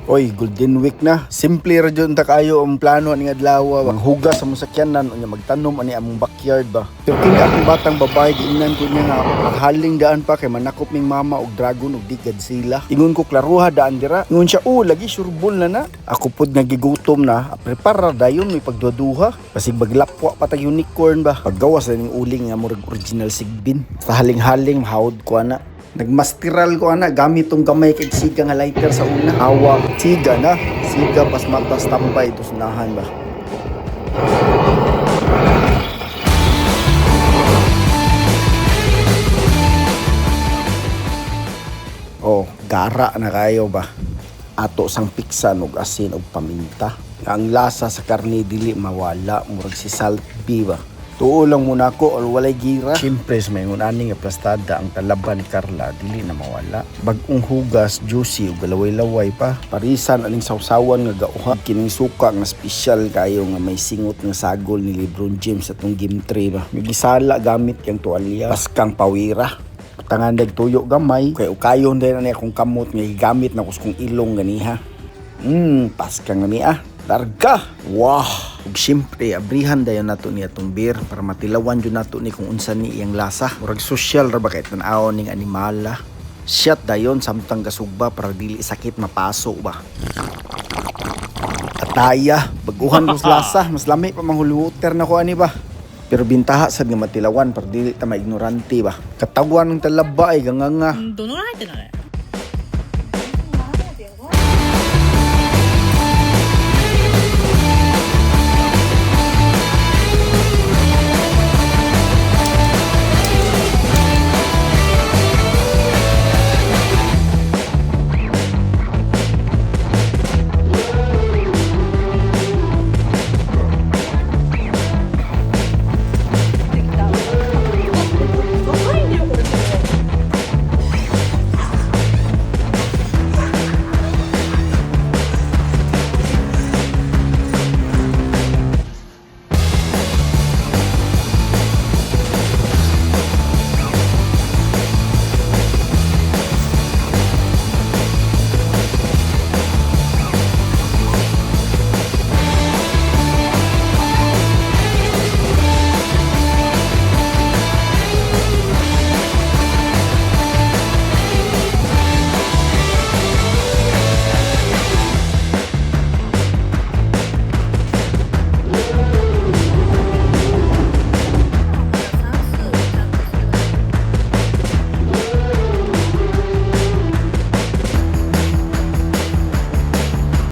Oy, Golden Week na. Simple ra jud ta kayo ang plano ani adlaw. Manghugas sa musakyanan unya magtanom ani among backyard ba. Pero kini akong batang babae giingnan ko niya nga maghaling daan pa kay manakop ning mama og dragon og di Godzilla. Ingon ko klaruha daan dira. Ingon siya, lagi surbol na. Ako pud nagigutom na. Prepara dayon may pagduduha. Basig baglapwa pa tag unicorn ba. Paggawas na ning uling nga murag original sigbin. Sa haling-haling mahawd ko ana. Nagmasteral ko ana gamit tong gamay kay siga nga lighter sa una. Awa, siga na. Siga pas mata standby to sunahan ba. Gara na kayo ba. Ato sang piksan og asin og paminta. Ang lasa sa karne dili mawala, murag si salt beef ba. Tuo lang muna ko or walay gira. Siyempre sa may ngunani nga plastada ang talaban ni Carla dili na mawala. Bagong hugas, juicy ug galaway-laway pa. Parisan aning sawsawan nga gauha. Kining suka nga special kayo nga may singot nga sagol ni LeBron James atong game 3 ba. May gisala gamit yang tuwalya. Paskang pawira. Tangan tuyo gamay. Kaya ukayon din na akong kamot nga gigamit na kuskong ilong ganiha. Paskang gani Larga! Wow! Ug siyempre, abrihan dayon nato ni atong beer para matilawan jud nato ni kung unsa ni iyang lasa. Murag social ra ba kay tan-aw ning animala. Shot dayon samtang gasugba para dili sakit mapaso ba. Ataya, baguhan ko sa lasa, mas lami pa manghuluter na ko ani ba. Pero bintaha sad nga matilawan para dili ta maignorante ba. Katawhan ng talaba ay ganganga. どのぐらい入ってんだね